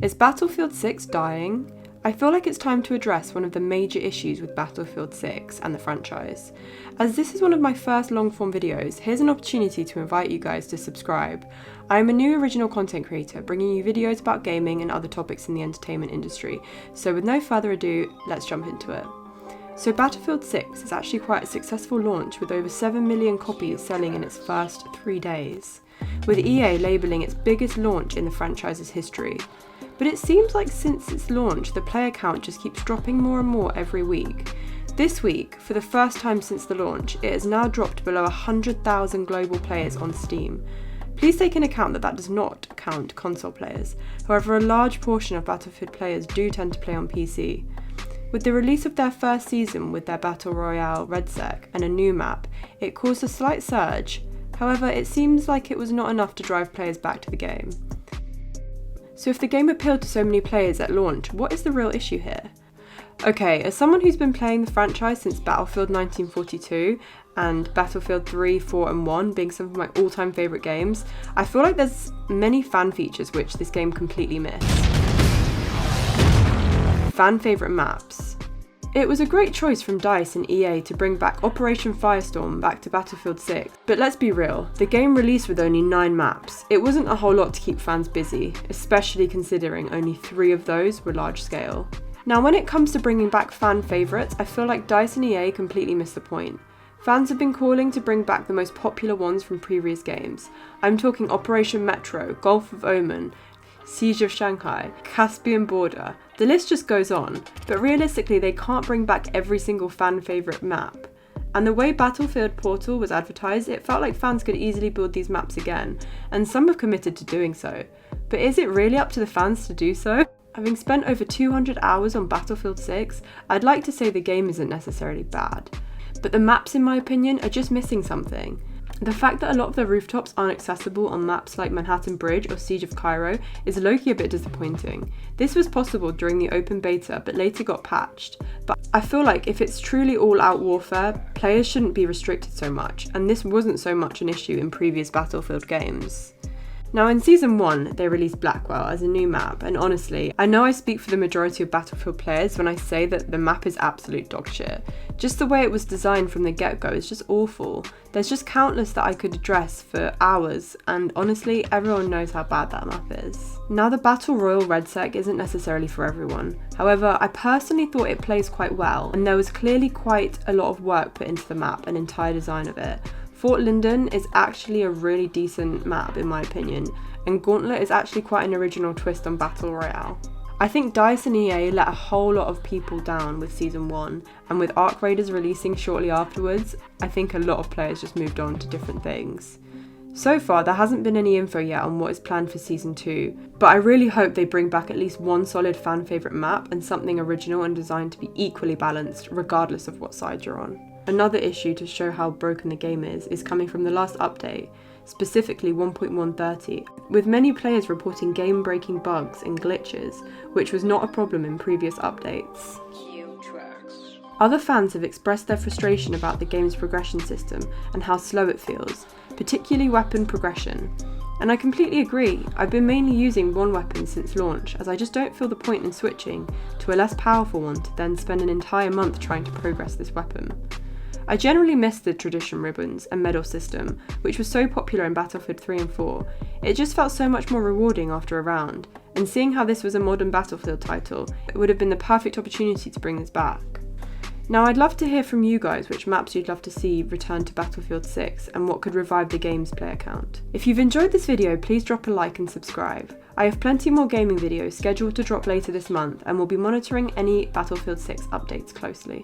Is Battlefield 6 dying? I feel like it's time to address one of the major issues with Battlefield 6 and the franchise. As this is one of my first long-form videos, here's an opportunity to invite you guys to subscribe. I am a new original content creator, bringing you videos about gaming and other topics in the entertainment industry, so with no further ado, let's jump into it. So Battlefield 6 is actually quite a successful launch with over 7 million copies selling in its first 3 days, with EA labelling its biggest launch in the franchise's history. But it seems like since its launch, the player count just keeps dropping more and more every week. This week, for the first time since the launch, it has now dropped below 100,000 global players on Steam. Please take into account that does not count console players. However, a large portion of Battlefield players do tend to play on PC. With the release of their first season with their Battle Royale RedSec and a new map, it caused a slight surge. However, it seems like it was not enough to drive players back to the game. So if the game appealed to so many players at launch, what is the real issue here? Okay, as someone who's been playing the franchise since Battlefield 1942 and Battlefield 3, 4 and 1 being some of my all-time favourite games, I feel like there's many fan features which this game completely missed. Fan favourite maps. It was a great choice from DICE and EA to bring back Operation Firestorm back to Battlefield 6, but let's be real, the game released with only 9 maps. It wasn't a whole lot to keep fans busy, especially considering only 3 of those were large scale. Now when it comes to bringing back fan favourites, I feel like DICE and EA completely missed the point. Fans have been calling to bring back the most popular ones from previous games. I'm talking Operation Metro, Gulf of Oman, Siege of Shanghai, Caspian Border, the list just goes on, but realistically they can't bring back every single fan favourite map. And the way Battlefield Portal was advertised, it felt like fans could easily build these maps again, and some have committed to doing so. But is it really up to the fans to do so? Having spent over 200 hours on Battlefield 6, I'd like to say the game isn't necessarily bad. But the maps, in my opinion, are just missing something. The fact that a lot of the rooftops aren't accessible on maps like Manhattan Bridge or Siege of Cairo is low-key a bit disappointing. This was possible during the open beta but later got patched, but I feel like if it's truly all-out warfare, players shouldn't be restricted so much, and this wasn't so much an issue in previous Battlefield games. Now in Season 1, they released Blackwell as a new map, and honestly, I know I speak for the majority of Battlefield players when I say that the map is absolute dog shit. Just the way it was designed from the get-go is just awful. There's just countless that I could address for hours, and honestly, everyone knows how bad that map is. Now the Battle Royale RedSec isn't necessarily for everyone. However, I personally thought it plays quite well, and there was clearly quite a lot of work put into the map and entire design of it. Fort Linden is actually a really decent map in my opinion, and Gauntlet is actually quite an original twist on Battle Royale. I think DICE and EA let a whole lot of people down with Season 1, and with Arc Raiders releasing shortly afterwards, I think a lot of players just moved on to different things. So far, there hasn't been any info yet on what is planned for Season 2, but I really hope they bring back at least one solid fan favourite map and something original and designed to be equally balanced, regardless of what side you're on. Another issue to show how broken the game is coming from the last update, specifically 1.130, with many players reporting game-breaking bugs and glitches, which was not a problem in previous updates. Other fans have expressed their frustration about the game's progression system and how slow it feels, particularly weapon progression. And I completely agree, I've been mainly using one weapon since launch, as I just don't feel the point in switching to a less powerful one to then spend an entire month trying to progress this weapon. I generally miss the tradition ribbons and medal system, which was so popular in Battlefield 3 and 4. It just felt so much more rewarding after a round, and seeing how this was a modern Battlefield title, it would have been the perfect opportunity to bring this back. Now I'd love to hear from you guys which maps you'd love to see return to Battlefield 6 and what could revive the game's player count. If you've enjoyed this video, please drop a like and subscribe. I have plenty more gaming videos scheduled to drop later this month and will be monitoring any Battlefield 6 updates closely.